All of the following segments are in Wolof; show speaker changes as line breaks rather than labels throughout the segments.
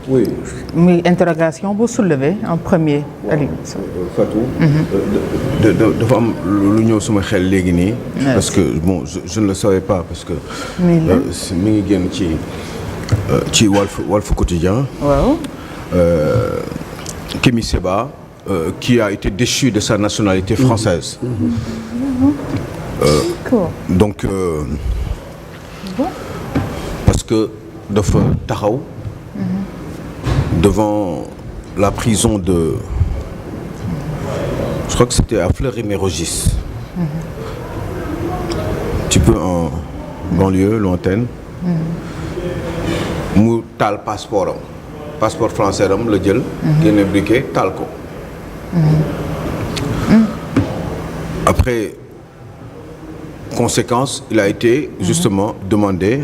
Oui.
muy interrogation bu soulevé en premier. Aliou
Fatou. dafa am lu ñëw sama xel léegi nii. parce que bon je ne le savais pas parce que. mi ngi génn ci Walf Quotidien.
waaw.
Kémi Séba qui a été déchu de sa nationalité française. Donc parce que dafa taxaw. Devant la prison de, je crois que c'était à Fleury-Mérogis, un petit peu en banlieue lointaine, mu taal passeport français am la jël, génne briquet taal ko. Après conséquence, il a été justement demandé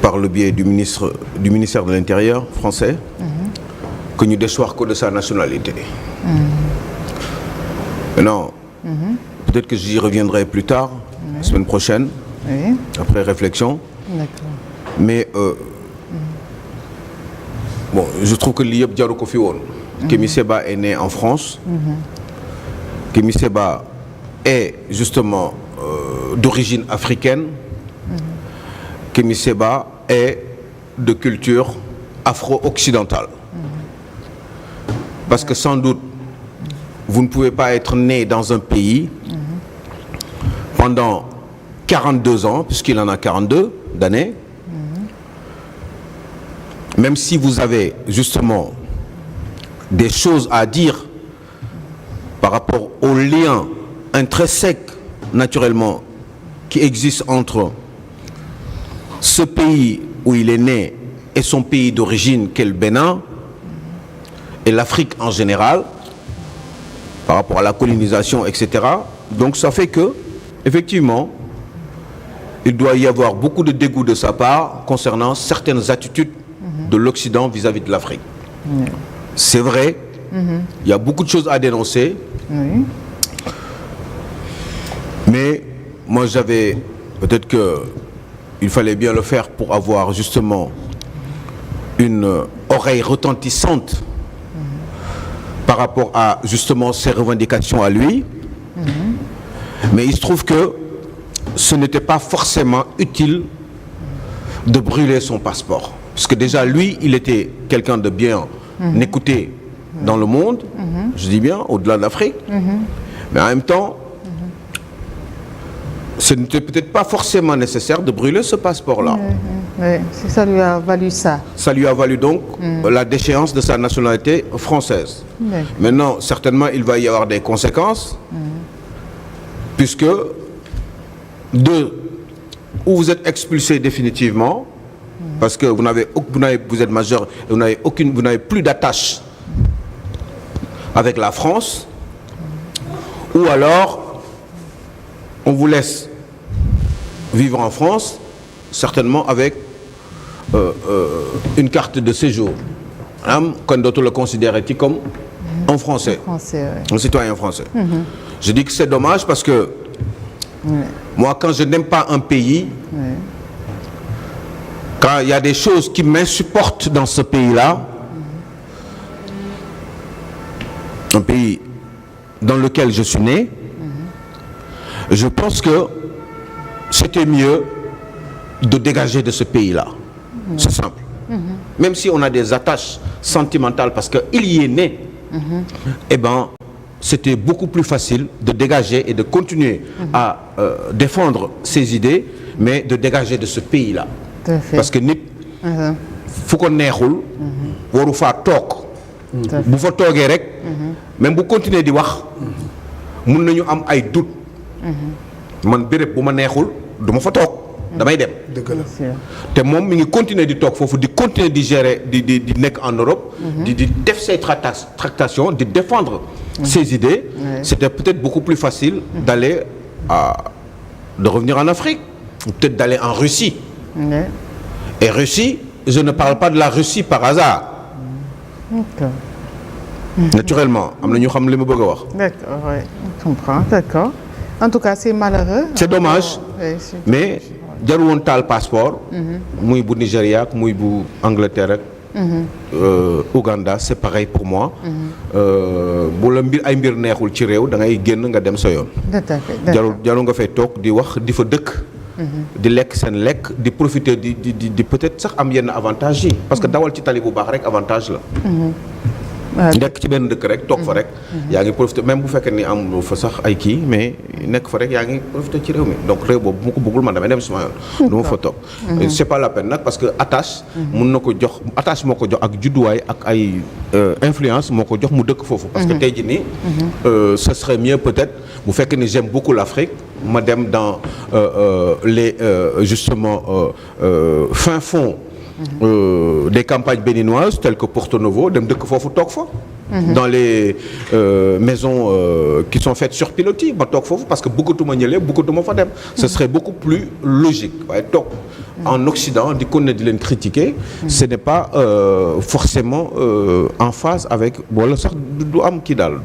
par le biais du ministère de l'Intérieur français que ñu déchoir ko de sa nationalité. Maintenant, peut-être que j'y reviendrai plus tard, la semaine prochaine, après réflexion. Mais bon, je trouve que lii yëpp jaru ko fi woon. Kémi Séba est né en France. Kémi Séba est justement d'origine africaine. Kémi Séba est de culture afro-occidentale. Parce que sans doute, vous ne pouvez pas être né dans un pays pendant 42 ans, puisqu'il en a 42 d'années, même si vous avez justement des choses à dire par rapport aux liens intrinsèques, naturellement, qui existent entre ce pays où il est né et son pays d'origine qu'est le Bénin et l'Afrique en général par rapport à la colonisation, etc. Donc ça fait que, effectivement, il doit y avoir beaucoup de dégoût de sa part concernant certaines attitudes de l'Occident vis-à-vis de l'Afrique. C'est vrai, il y a beaucoup de choses à dénoncer, mais moi j'avais peut-être que il fallait bien le faire pour avoir justement une oreille retentissante par rapport à justement ses revendications à lui. Mais il se trouve que ce n'était pas forcément utile de brûler son passeport. Parce que déjà lui, il était quelqu'un de bien écouté dans le monde, je dis bien, au-delà de l'Afrique. Mais en même temps, ce n'était peut-être pas forcément nécessaire de brûler ce passeport-là.
Ça lui a valu ça.
Ça lui a valu donc la déchéance de sa nationalité française. Maintenant, certainement, il va y avoir des conséquences, puisque ou vous êtes expulsé définitivement, parce que vous êtes majeur et vous n'avez plus d'attache avec la France, ou alors on vous laisse vivre en France, certainement avec une carte de séjour. Quand d'autres le considèrent comme un Français, un citoyen français. Je dis que c'est dommage parce que moi, quand je n'aime pas un pays, quand il y a des choses qui m'insupportent dans ce pays-là, un pays dans lequel je suis né, je pense que c'était mieux de dégager de ce pays-là. C'est simple. Même si on a des attaches sentimentales parce qu'il y est né, eh ben, c'était beaucoup plus facile de dégager et de continuer à défendre ses idées, mais de dégager de ce pays-là. Parce que nit fu ko neexul waru faa toog bu fa toogee rek même bu continuer di wax mun nañu am ay doute man béréb bu ma neexul du ma fa toog damay dem te moom mi ngi continuer di toog foofu di continuer di gérer di nekk en Europe di def ses tractations di défendre ses idées. C'était peut-être beaucoup plus facile de revenir en Afrique ou peut-être d'aller en Russie. Et Russie, je ne parle pas de la Russie par hasard. Naturellement, am na ñu xam li ma bëgg a wax.
D'accord, oui, on comprend, d'accord. En tout cas, c'est malheureux.
C'est dommage, mais jarul woon taal passeport. muy bu Nigéria ak muy bu Angleterre ak. Ouganda c'est pareil pour moi. bu la ay mbir neexul ci réew da ngay génn nga dem sa yoon. jarul nga fay toog di wax di fa dëkk. di lekk seen lekk di profiter di peut-être sax am yenn avantage yi. parce que dawal ci tali bu baax rek avantage la. nekk ci benn dëkk rek toog fa rek. yaa ngi profité même bu fekkee ni am fa sax ay kii mais nekk fa rek yaa ngi profité ci réew mi donc réew boobu bu ma ko bëggul man damay dem suma yoon. du ma fa toog. c'est pas la peine nag parce que attache. mun na ko jox attache moo ko jox ak judduwaay ak ay influence moo ko jox mu dëkk foofu. parce que tey jii nii. ce serait mieux peut-être bu fekkee ni j'aime beaucoup l'Afrique ma dem dans les justement fin fond. Des campagnes béninoises telles que Porto Novo dem dëkk foofu toog fa. dans les maisons qui sont faites sur pilotis ma toog foofu parce que bëggatuma ñële bëggatuma fa dem. ce serait beaucoup plus logique waaye toog en Occident di kon ne di leen critiquer. ce n'est pas forcément en phase avec wala sax du am kii daal.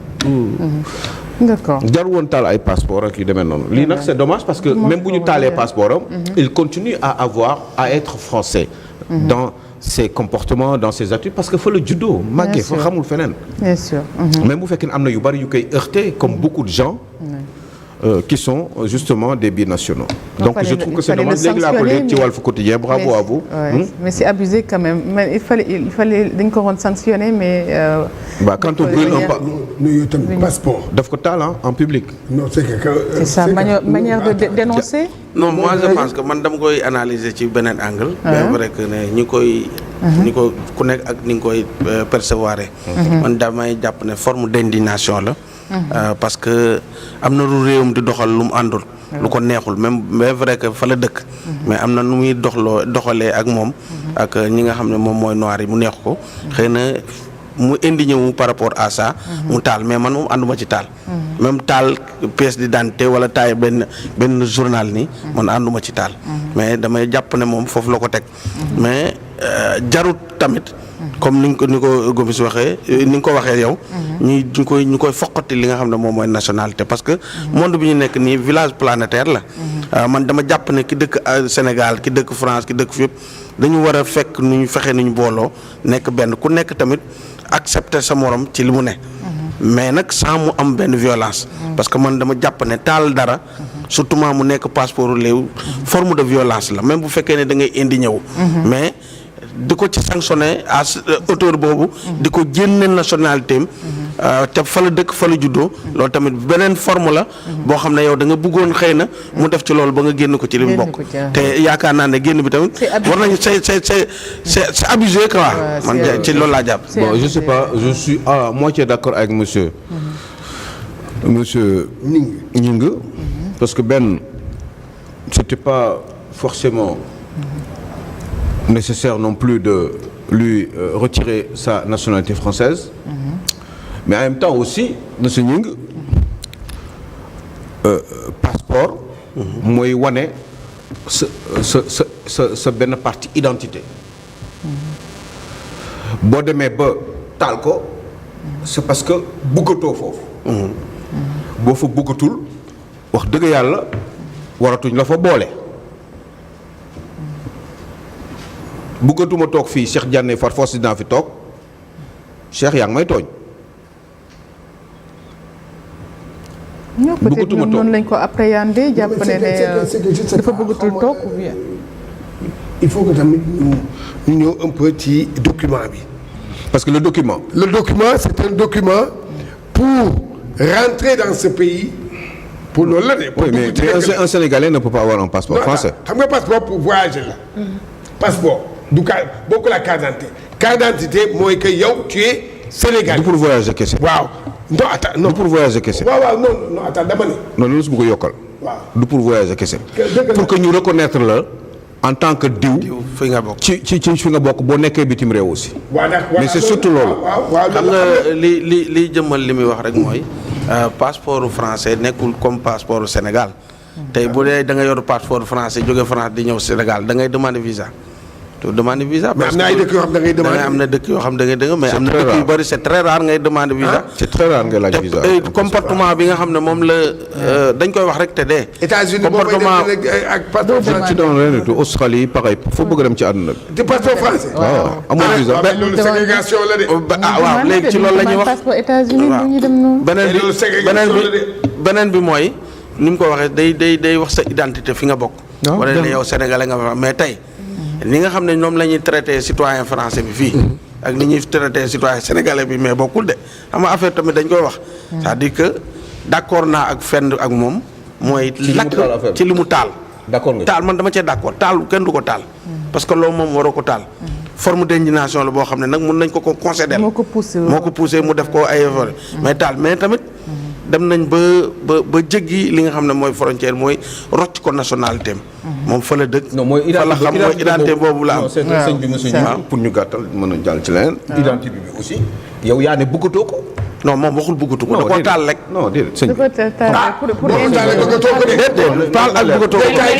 D'accord
jarul woon taal ay passeport ak yu demee noonu. lii nag c'est dommage parce que même bu ñu taalee passeport am. il continue à être français. dans ses comportements dans ses attitudes parce que fa la juddoo. màggee fa xamul feneen.
bien sûr.
même bu fekkee ne am na yu bari yu koy heurter comme beaucoup de gens. qui sont justement des binationaux. donc je trouve que c'est dommage léegi laa ko léegi ci Walf Quotidien bravo à vous.
mais c'est abusé quand même mais il fallait dañ ko waroon sanctionner mais.
quand on brûle un
passeport.
daf ko taal en public.
non
c'est sa manière de dénoncer.
non moi je pense que man dama koy analyser ci beneen angle. bien vrai que ne ñi ko ku nekk ak ni nga koy percevoir. man damay jàpp ne forme d'indignation la. parce que am na lu réewam di doxal lu mu àndul. lu ko neexul même mais vrai que fa la dëkk. mais am na nu muy doxalee ak moom. ak ñi nga xam ne moom mooy noir yi mu neex ko. xëy na mu indigné wu par rapport à ça. mu taal mais man moom ànduma ci taal. même taal pièce d'identité wala taay benn journal nii. man ànduma ci taal. mais damay jàpp ne moom foofu la ko teg. mais jarut tamit. comme ni ko Gomis waxee ni nga ko waxee yow. ñu koy foqati li nga xam ne moom mooy nationalité parce que monde bi ñu nekk nii village planétaire la. man dama jàpp ne ki dëkk Sénégal ki dëkk France ki dëkk fi yëpp dañu war a fekk nu ñu fexe nu ñu booloo nekk benn ku nekk tamit accepter sa morom ci li mu ne. mais nag sans mu am benn violence. parce que man dama jàpp ne taal dara. surtout mu nekk passeport léew forme de violence la même bu fekkee ne da ngay indi ñëw. mais di ko ci sanctionné à hauteur boobu. di ko génne nationalité am. te fa la dëkk fa la juddoo. loolu tamit beneen forme la. boo xam ne yow da nga bëggoon xëy na mu def ci loolu ba nga génn ko ci li mu bokk. te yaakaar naa ne génn bi tamit. war nañu c'est abusé quoi. man ci loolu laa jàpp.
bon je sais pas je suis à moitié d'accord avec monsieur Gningue. parce que Ben c'était pas forcément nécessaire non plus de lui retirer sa nationalité française. Mais en même temps aussi monsieur Gningue passeport mooy wane sa benn partie identité. boo demee ba taal ko c'est parce que bëggatoo foofu. boo fa bëggatul wax dëgg yàlla waratuñ la fa boole. bëggatuma toog fii Cheikh Diané far force dinaa fi toog Cheikh yaa ngi may tooñ.
bëggatuma toog noonu lañ ko appréhender jàpp ne dafa bëggatul toog ou bien.
il faut que tamit ñu ñëw un peu ci document bi.
parce que le document
c'est un document pour rentrer dans ce pays. pour loolu la de.
oui mais un Sénégalais ne peut pas avoir un passeport français.
xam nga passeport pour voyager la. passeport du cas bokkul ak carte d'identité. carte d'identité mooy que yow tu es Sénégalais.
du pour voyager kese.
waaw non attends non.
du pour voyager kese.
waaw non attends dama ne.
non loolu su ma ko yokkal.
waaw
du pour voyager kese. pour que ñu reconnaître la en tant que diw.
fi nga bokk
ci fi nga bokk boo nekkee bitim réew aussi. mais c'est surtout loolu.
xam nga li jëmmal li muy wax rek mooy. passeport français nekkul comme passeport Sénégal. tey bu dee da nga yor passeport français jóge France di ñëw Sénégal da ngay demander visa. tu demande visa.
mais am na ay dëkk yoo xam da ngay demander.
am na dëkk yoo xam da ngay dëgg mais am na dëkk yu bëri c'est très rare ngay demander visa.
c'est très rare ngay laaj visa.
comportement bi nga xam ne moom la dañ koy wax rek te dee.
États-Unis
comportement
ak passeport français.
ci doon ren tout Australie pareil foo bëgg dem ci àdduna bi.
te passeport français.
waaw amul visa.
mais loolu ségrégation la de.
waaw léegi ci loolu la ñuy wax
passeport États-Unis bu ñu dem noonu.
beneen bi mooy ni mu ko waxee day wax sa identité fi nga bokk. wala ne yow sénégalais nga fa mais tey. ni nga xam ne ñoom la ñuy traité citoyen français bi fii. ak ni ñuy traité citoyen sénégalais bi mais bokkul de xam nga affaire tamit dañ koy wax. c'est-à-dire que d'accord naa ak fenn ak moom. mooy lakk ci li mu taal.
d'accord nga
taal man dama cee d'accord taal kenn du ko taal. parce que loolu moom waroo ko taal. forme d'indignation la boo xam ne nag mun nañ ko concéder.
moo ko poussé
mu def ko ay effort mais taal mais tamit. dem nañ ba jéggi li nga xam ne mooy frontière mooy rocc ko nationalité am. moom fa la dëkk.
non mooy
fa la xam mooy identité boobu la am.
non c'est sëñ bi monsieur Diouf pour ñu gàttal mën a jàll ci leneen. identité bi aussi yow yaa ne bëggatoo ko.
non moom waxul bëggatu ko. da koo taal rek.
non déedéet sëñ bi.
pour
bëggatoo ko de.
taal ak bëggatoo ko.
kay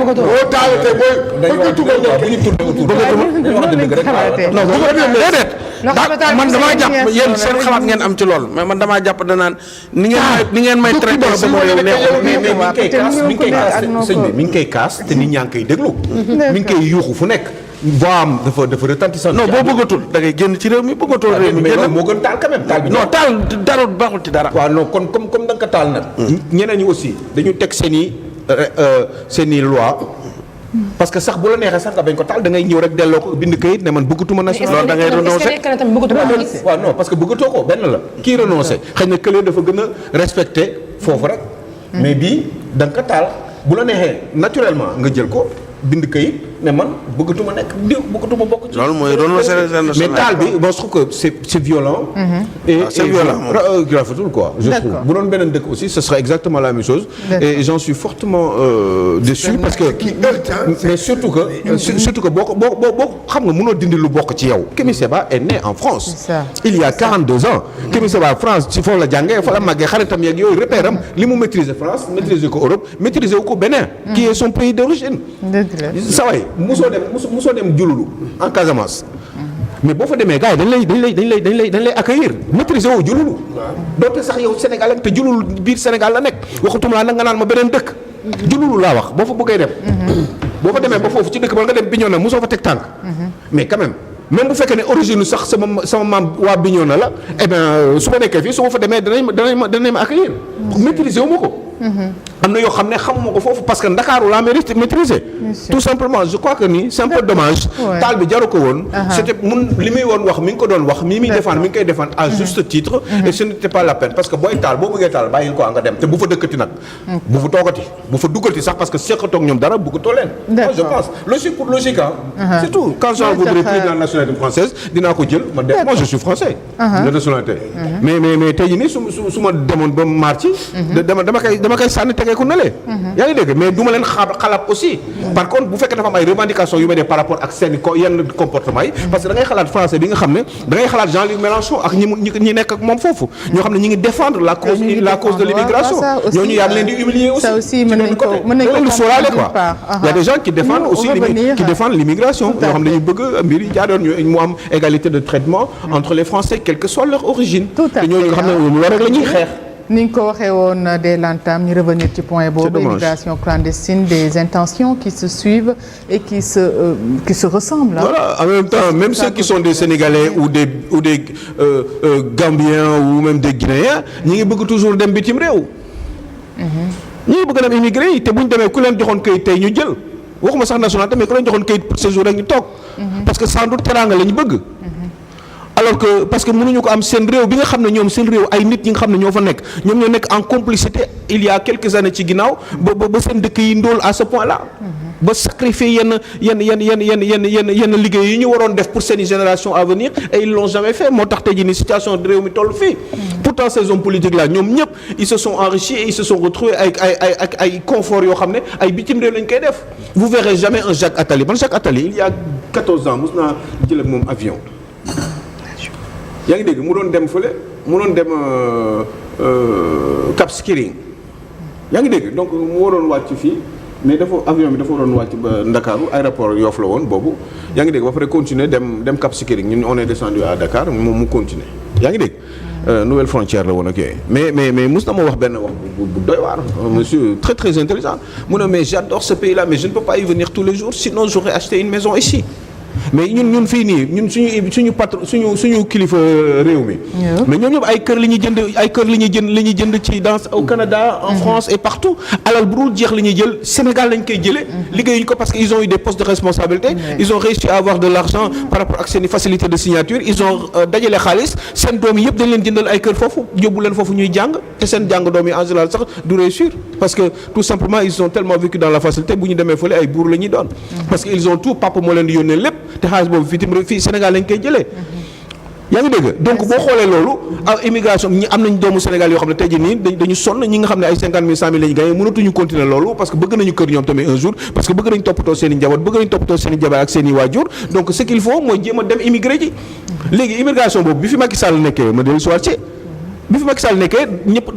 boo taalatee booy. bëggatu ko
bu ñu tourné autour
non déedéet. man damaa jàpp yéen seen xalaat ngeen am ci loolu mais man damaa jàpp danaan ni ngeen may traité sama yow neexul.
mais mi ngi koy kaas sëñ bi mi ngi koy kaas te nit ñaa ngi koy déglu. mi ngi koy yuuxu fu nekk. voix am dafa retentissant.
non boo bëggatul da ngay génn ci réew mi bëggatoo réew mi.
mais moo gën taal quand même taal bi.
non taal dara baaxul ci dara.
waaw non kon comme da nga ko taal nag. ñeneen ñi aussi dañu teg seen i loi. parce que sax bu la neexee sax nga bañ ko taal da ngay ñëw rek delloo ko bind kayit ne man bëggatuma national.
loolu da ngay renoncer
waaw non parce que bëggatoo ko benn la. kii renoncer xëy na kële dafa gën a respecter foofu rek. mais bii da nga ko taal bu la neexee naturellement nga jël ko bind kayit ne man bëggatuma nekk bëggatuma bokk ci.
loolu mooy renoncer
mais taal bi bon je trouve que c'est violent. et
c'est violent
rafetul quoi. je trouve bu doon beneen dëkk aussi ce sera exactement la même chose. et j'en suis fortement déçu parce que. mais surtout que boo xam nga mënoo dindi lu bokk ci yow. Kémi Séba est né en France. il y a 42 ans. Kémi Séba France ci foofu la jàngee fa la màggee xaritam yeeg yooyu repère am li mu maîtriser France maîtriser ko Europe maîtriser wu ko Bénin. qui est son pays d'origine. saway musoo dem jululu en Casamance. mais boo fa demee gars yi dañ lay accueillir maîtriser woo jululu. doonte sax yow Sénégal te jululu biir Sénégal la nekk waxatuma laa nag nga naan ma beneen dëkk. jululu laa wax boo fa bëggee dem. boo fa demee ba foofu ci dëkk ba nga dem Bignona mosoo fa teg tànk. mais quand même bu fekkee ne origine sax sama maam waa Bignona la eh bien su ma nekkee fii su ma fa demee danañ ma accueillir. maîtriser wu ma ko. am na yoo xam ne xamuma ko foofu parce que Ndakaaru laa maîtriser. tout simplement je crois que ni c'est un peu dommage. taal bi jaru ko woon. c'était li muy woon wax mi ngi ko doon wax mi muy défendre mi ngi koy défendre à juste titre. et ce n'était pas la peine parce que booy taal boo bëggee taal bàyyil ko nga dem te bu fa dëkkati nag. bu fa toogati bu fa duggati sax parce que seqatoog ñoom dara bëggatoo leen. moi je pense logique pour logique c'est tout quand j'en voudrais plus de la nationalité française dinaa ko jël ma def moi je suis français. de nationalité. mais tey jii nii su ma demoon ba marché. dama koy sànni tegee ko nële. yaa ngi dégg mais du ma leen xalaat aussi. par contre bu fekkee dafa am ay revendications yu may def par rapport ak seen yenn comportement yi. parce que da ngay xalaat français bi nga xam ne da ngay xalaat Jean-Luc Mélenchon ak ñi nekk ak moom foofu. ñoo xam ne ñi ngi défendre la cause de l'immigration. ñooñu yaa ngi leen di humilier aussi.
ça aussi mën nañu ko
sóoraale quoi. il y a des gens qui défendent aussi l'immigration. yoo xam ne dañu bëgg mbir yi jaadoon mu am égalité de traitement entre les Français quelle que soit leur origine. te ñooñu nga xam ne loolu rek la ñuy xeex.
ni nga ko waxee woon dès l'entame ñu revenir ci point boobu immigration clandestine des intentions qui se suivent et qui se ressemblent.
Voilà en même temps même ceux qui sont des Sénégalais ou des Gambiens ou même des Guinéens ñi ngi bëgg toujours dem bitim réew. ñi ngi bëgg dem immigré yi te bu ñu demee ku leen joxoon kayit tey ñu jël waxuma sax nationalité mais ku leen joxoon kayit pour séjour rek ñu toog. parce que sans doute teraanga la ñu bëgg. alors que parce que mënuñu ko am seen réew bi nga xam ne ñoom seen réew ay nit ñi nga xam ne ñoo fa nekk ñoom ñoo nekk en complicité il y a quelques années ci ginnaaw ba seen dëkk yi ndóol à ce point là. ba sacrifier yenn liggéey yi ñu waroon def pour seen génération à venir et ils l'ont jamais fait moo tax tey jii ni situation de réew mi toll fii. pourtant ces hommes politiques là ñoom ñëpp ils se sont enrichis et ils se sont retrouvés avec ay confort yoo xam ne ay bitim réew lañ koy def. vous verrez jamais un Jacques Attali Jacques Attali il y a 14 ans mos naa jël ak moom avion. yaa ngi dégg mu doon dem fële mu doon dem Cap Skirring yaa ngi dégg donc mu waroon wàcc fii mais avion bi dafa waroon wàcc ba Ndakaaru aéroport Yoff la woon boobu yaa ngi dégg ba pare continuer dem Cap Skirring ñun on est descendu à Dakar moom mu continuer yaa ngi dégg nouvelle frontière la woon ak yooyu mais mos na ma wax benn wax bu doy waar monsieur très très intelligent mu ne mais j'adore ce pays là mais je ne peux pas y venir tous les jours sinon j'aurais acheté une maison ici mais ñun fii nii ñun suñu patron suñu kilifa réew mi. mais ñoom ñëpp ay kër la ñuy jënd ci dans au Canada en France et partout alal bu dul jeex la ñuy jël Sénégal lañ koy jëlee. liggéeyuñu ko parce que ils ont eu des postes de responsabilité. ils ont réussi à avoir de l'argent par rapport ak seen facilité de signature ils ont dajale xaalis seen doom yi yëpp dañ leen jëndal ay kër foofu yóbbu leen foofu ñuy jàng te seen jàng doom yi en général sax du réussir parce que tout simplement ils ont tellement vécu dans la facilité bu ñu demee fële ay buur la ñuy doon. parce que ils ont tout papa moo leen di yónnee lépp. te xaalis boobu fii Sénégal lañ koy jëlee yaa ngi dégg donc boo xoolee loolu immigration ñi am nañ doomu Sénégal yoo xam ne tey jii nii dañu sonn ñi nga xam ne ay 50 000 100 000 la ñu gagné mënatuñu continuer loolu parce que bëgg nañu kër ñoom tamit un jour parce que bëgg nañ toppatoo seen i njaboot bëgg nañ toppatoo seen i jabar ak seen i waajur donc ce qu'il faut mooy jéem a dem immigré ji léegi immigration boobu bi fi Macky Sall nekkee ma dellu soir ci bi fi Macky Sall nekkee ñëpp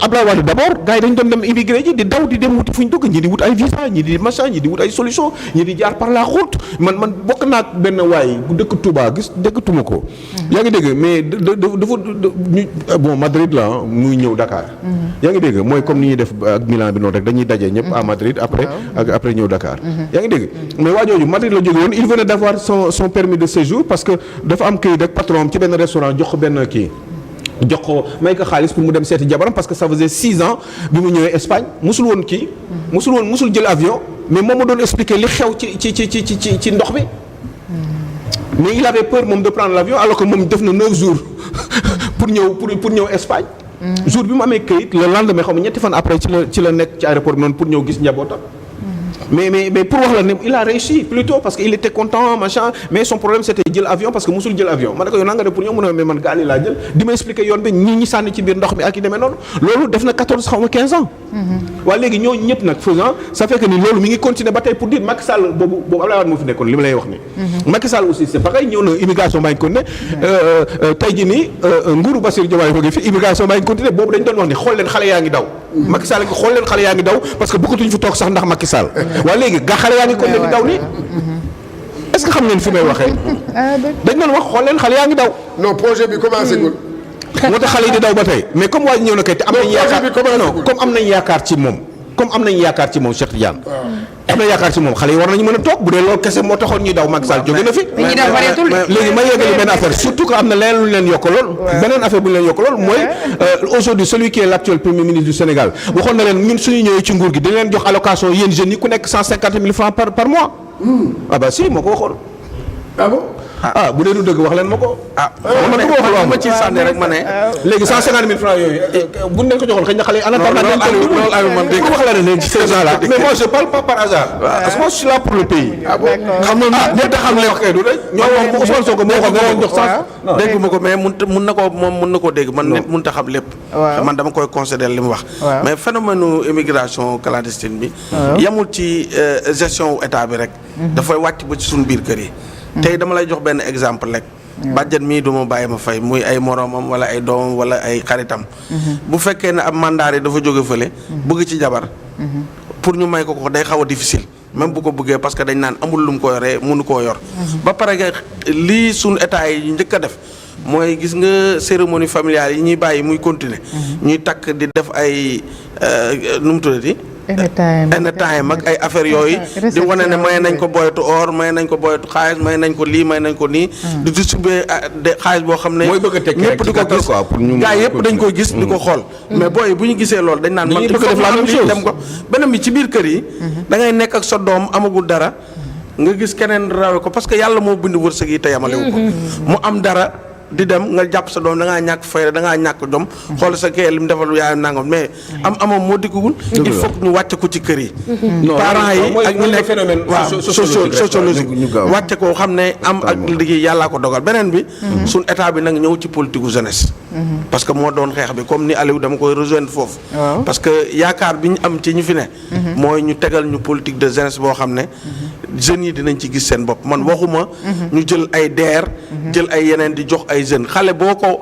Abdoulaye Wade d'abord gars yi dañu doon dem immigré ji di daw di dem wuti fu ñu dugg ñi di wut ay visa ñi di machin ñi di wut ay solution ñi di jaar par la route man bokk naa ak benn waay bu dëkk Touba dëkkatuma ko. yaa ngi dégg mais dafa bon Madrid la muy ñëw Dakar. yaa ngi dégg mooy comme ni ñuy def ak Milan bi noonu rek dañuy daje ñëpp à Madrid après ñëw Dakar. yaa ngi dégg mais waa jooju Madrid la jóge woon il venait d'avoir son permis de séjour parce que dafa am këyit rek patron am ci benn restaurant jox ko benn kii. jox ko may ko xaalis pour mu dem seeti jabaram parce que ça faisait 6 ans bi mu ñëwee Espagne musul jël avion mais moom ma doon expliquer li xew ci ndox bi mais il avait peur moom de prendre l'avion alors que moom def na 9 jours pour ñëw Espagne. jour bi mu amee këyit le lendemain xam nga ñetti fan après ci la nekk ci aéroport bi noonu pour ñëw gis njabootam. mais pour wax la ne il a réussi plutôt parce que il était content machin mais son problème c'était jël avion parce que musul jël avion ma ne ko yow nanga def pour ñëw mu ne mais man gaal yi laa jël di ma expliquer yoon bi ñi sànni ci biir ndox mi ak yi demee noonu loolu def na 14 xaw ma 15 ans. waaye léegi ñooñu ñëpp nag faisant ça fait que ni loolu mi ngi continuer ba tey pour dire Macky Sall boobu Abdoulaye Wade moo fi nekkoon li ma lay wax nii. Macky Sall aussi c'est pareil ñëw na immigration baa ngi continuer tey jii nii nguuru Bassirou Diomaye Faye fi immigration baa ngi continuer boobu dañ doon wax ni xool leen xale yaa ngi daw. Macky Sall xool leen xale yaa ngi daw parce que bëggatuñ fi toog sax ndax Macky Sall waaye léegi xale yaa ngi continuer di daw nii est-ce que xam ngeen fi may waxee dañ doon wax xool leen xale yaa ngi daw.
non projet bi commencé gul.
moo tax xale yi di daw ba tey mais comme waa ji ñëw na kay te am nañ yaakaar non comme am nañ yaakaar ci moom Cheikh Tidiane am na yaakaar ci moom xale yi war nañu mën a toog bu dee loolu kese moo taxoon ñuy daw Macky Sall jóge na fi léegi ma yeggali benn affaire surtout que am na leneen lu ñu leen yokkaloon beneen affaire bu ñu leen yokkaloon mooy aujourd'hui celui qui est l'actuel premier ministre du Sénégal waxoon na leen ñun suñu ñëwee ci nguur gi dañ leen jox allocation yéen jeunes yi ku nekk 150 000 francs par mois ah bah si moo ko waxoon
ah bon
bu dee du dëgg wax leen ma ko. man du ma wax loo ma ci sànni rek ma ne. léegi 150 000 francs yooyu bu ñu leen ko joxoon xëy na xale yi. man dégg wax la ne leen ci ces gens là mais moi je parle pas par hasard. parce que moi je suis là pour le pays. xam nga ñett xam leen wax du rek. ñoo wax Ousmane Sonko moo waxoon moo jox sens.
dégg ma ko mais mun na koo dégg man nit mënut a xam lépp. man dama koy considérer li mu wax. mais phénomène immigration clandestine bi. yamul ci gestion état bi rek. dafay wàcc ba ci suñu biir kër yi. tey dama lay jox benn exemple rek. bàjjan mii du ma bàyyi ma fay muy ay moroomam wala ay doomam wala ay xaritam. bu fekkee ne ab mandat yi dafa jóge fële. bëgg ci jabar. pour ñu may ko day xaw a difficile. même bu ko bëggee parce que dañ naan amul lu mu ko yoree mënu koo yor. ba pare nga lii suñu état yi njëkk a def mooy gis nga cérémonie familiale yi ñuy bàyyi muy continuer. ñuy takk di def ay nu mu tuddati. anytime ak ay affaires yooyu di wane ne may nañ ko boyetu or may nañ ko boyetu xaalis may nañ ko lii may nañ ko nii di distribuer xaalis boo xam ne ñëpp di ko gis gars yëpp dañ koy gis di ko xool mais booy bu ñu gisee loolu dañ naan man il faut lii dem ko beneen bi ci biir kër yi da ngay nekk ak sa doom amagul dara nga gis keneen rawe ko parce que yàlla moo bind wërsëg yi te yamalewu ko mu am dara di dem nga jàpp sa doom da ngaa ñàkk fayda da ngaa ñàkk jom xool sa kee li mu defal yaayam nangam mais amam moo dikkagul il faut que ñu wàcce ko ci kër yi parents yi ak ñu nekk waaw sociologique wàcce ko xam ne am ak liggéey yàllaa ko dogal beneen bi suñ état bi nag ñëw ci politique gu jeunesse parce que moo doon xeex bi comme ni Aliou dama koy rejoindre foofu parce que yaakaar bi ñu am ci ñu fi ne mooy ñu tegal ñu politique de jeunesse boo xam ne jeunes yi dinañ ci gis seen bopp man waxuma ñu jël ay DER jël ay yeneen di jox ay jeunes xale boo ko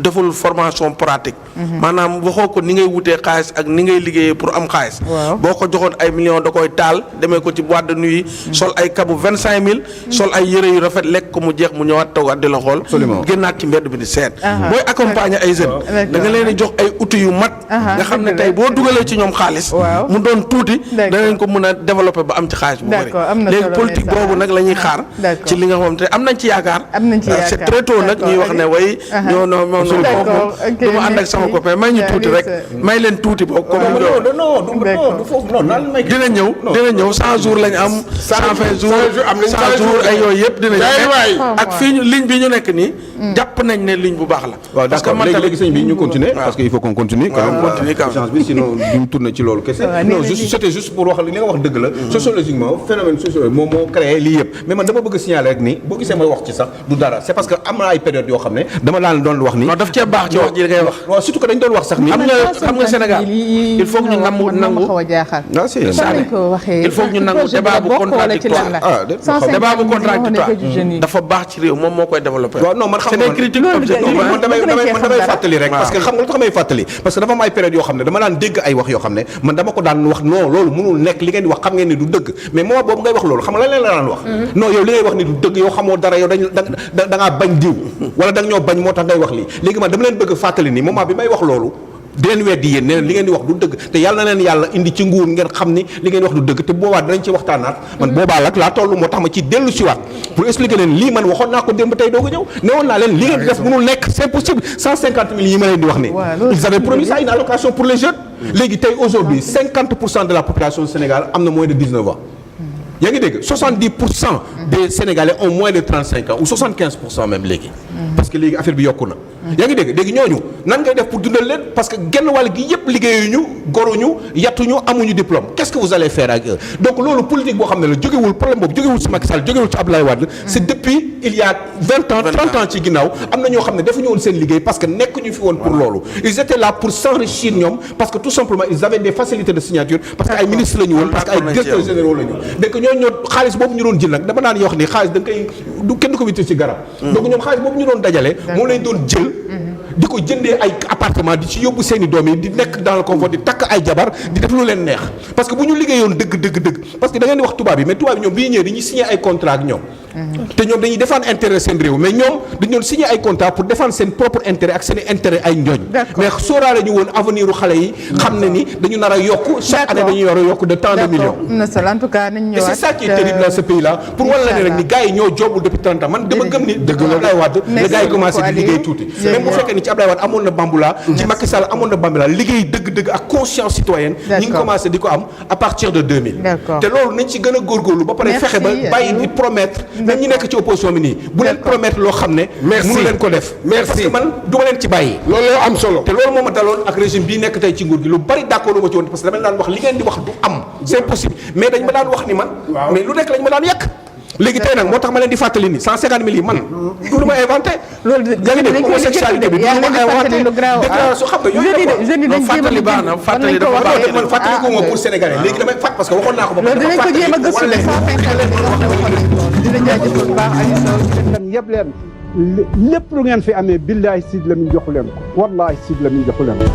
deful formation pratique. maanaam waxoo ko ni ngay wutee xaalis ak ni ngay liggéeyee pour am xaalis. boo ko joxoon ay millions da koy taal demee ko ci boîte de nuit sol ay kabu 25000. sol ay yëre yu rafet lekk ko mu jeex mu ñëwaat toogaat di la xool. génnaat ci mbedd bi di seet. booy accompagner ay jeunes. da nga leen di jox ay outils yu mat. nga xam ne tey boo dugalee ci ñoom xaalis. mu doon tuuti. danañ ko mën a développer ba am ci xaalis bu bari. léegi politique boobu nag la ñuy xaar. ci li nga xam te am nañ ci yaakaar. c'est très tôt nag ñuy wax ne way ñoo non non non du ma ànd ak sama copain may ñu tuuti rek may leen tuuti boobu comme dina ñëw 100 jours lañ am 120 jours 100 jours ay yooyu yëpp dina ñëw ak fii ligne bi ñu nekk nii jàpp nañ ne ligne bu baax la.
waaw d'accord léegi sëñ bi ñu continuer parce que il faut qu'on continue quand même échange bi sinon duñ tourner ci loolu kese non c'était juste pour wax li nga wax dëgg la sociologiquement phénomène social moom moo créé lii yëpp mais man dama bëgg signaler rek ni boo gisee may wax ci sax du dara c'est parce que am na ay période yoo xam ne dama laan doon wax ni
non daf cee baax ci wax ji da ngay wax
waaw surtout que dañ doon wax sax ni
xam nga Sénégal il faut que ñu nangu il faut que ñu nangu débat bu contradictoire débat bu contradictoire dafa baax ci réew moom moo koy développer.
waaw non man xam nga man damay fàttali rek parce que xam nga lu tax may fàttali parce que dafa am ay période yoo xam ne dama daan dégg ay wax yoo xam ne man dama ko daan wax non loolu mënul nekk li ngeen di wax xam ngeen ni du dëgg mais moment boobu ngay wax loolu xam nga lan leen la daan wax non yow li ngay wax ni du dëgg yow xamoo dara yow da ngaa bañ diw wala da nga ñoo bañ moo tax ngay wax lii léegi man dama leen bëgg fàttali ni moment bi may wax loolu di leen weddi yéen ne leen li ngeen di wax du dëgg te yàlla na leen yàlla indi ci nguur ngeen xam ni li ngeen di wax du dëgg te boobaa danañ ci waxtaanaat man boobaa nag laa toll moo tax ma ci dellu siwaat pour expliquer leen lii man waxoon naa ko démb tey doog a ñëw ne woon naa leen li ngeen di def mënul nekk c'est impossible 150 000 yi ma leen di wax ni ils avaient promis ça une allocation pour les jeunes léegi tey aujourd'hui 50% de la population du Sénégal am na moins de 19 ans yaa ngi dégg 70% des Sénégalais ont moins de 35 ans ou 75% même léegi parce que léegi affaire bi yokku na yaa ngi dégg léegi ñooñu nan ngay def pour dundal leen parce que genn wàll gi yëpp liggéeyuñu goruñu yattuñu amuñu diplôme qu'est-ce que vous allez faire avec eux donc loolu politique boo xam ne la jógewul problème boobu jógewul ci Macky Sall jógewul ci Abdoulaye Wade c'est depuis il y a 20 ans 30 ans ci ginnaaw am na ñoo xam ne defuñu woon seen liggéey parce que nekkuñu fi woon pour loolu ils étaient là pour s'enrichir ñoom parce que tout simplement ils avaient des facilités de signature parce que ay ministres la ñu woon parce que ay directeurs généraux la ñu donc ñoo xaalis boobu ñu doon jël nag dama daan wax ni xaalis da nga koy du kenn du ko witti ci garab donc ñoom xaalis boobu ñu doon dajale moom lañ doon jël di ko jëndee ay appartement di ci yóbbu seeni doom yi di nekk dans le confort di takk ay jabar di def lu leen neex parce que bu ñu liggéeyoon dëgg parce que da ngeen di wax tubaab yi mais tubaab yi ñoom bi ñu ñëwee dañuy signer ay contrat ak ñoom te ñoom dañuy défendre intérêt seen réew mais ñoom dañu doon signer ay contrat pour défendre seen propre intérêt ak seen intérêt ay njooñ mais sóoraale ñu woon avenir u xale yi xam ne ni dañu nar a yokk chaque année dañuy nar a yokk de tant de millions
en tout cas nañ ñëwaat
et c'est ça qui est terrible dans ce pays là pour wala la ne rek ni gars yi ñoo joobul depuis 30 ans man dama gëm ni dëgg la Abdoulaye Wade le gars yi commencé di liggéey tuuti même bu fekkee ni ci Abdoulaye Wade amoon na bambula ci Macky Sall amoon na bambula liggéey dëgg ak conscience citoyenne ñi ngi commencé di ko am à partir de 2000 te loolu nañ ci gën a góorgóorlu ba pare fexe ba bàyyi di promettre même ñi nekk ci opposition bi nii bu leen promettre loo xam ne mënu leen ko def parce que man du ma leen ci bàyyi
loolu la am solo
te loolu moo ma daloon ak régime bii nekk tey ci nguur gi lu bari d'accord ma ci woon parce que dama leen daan wax li ngeen di wax du am c'est impossible mais dañ ma daan wax ni man mais lu nekk lañ ma daan yàq léegi tey nag moo tax ma leen di fàttali ni 150 000 yi man du lu ma inventé loolu yaa ngi dégg homosexualité bi du lu ma inventé déclaration xam nga yooyu
fàttali baax na fàttali dafa baax
man fàttali ko moom pour sénégalais léegi damay fàtt parce que waxoon naa ko ba
loolu dinañ ko jéem a gëstu le 150 dina jaajëfal bu baax Aliou Sow
yëpp leen lépp lu ngeen fi amee billahi Sidy Lamine joxu leen ko wallahi Sidy Lamine joxu leen ko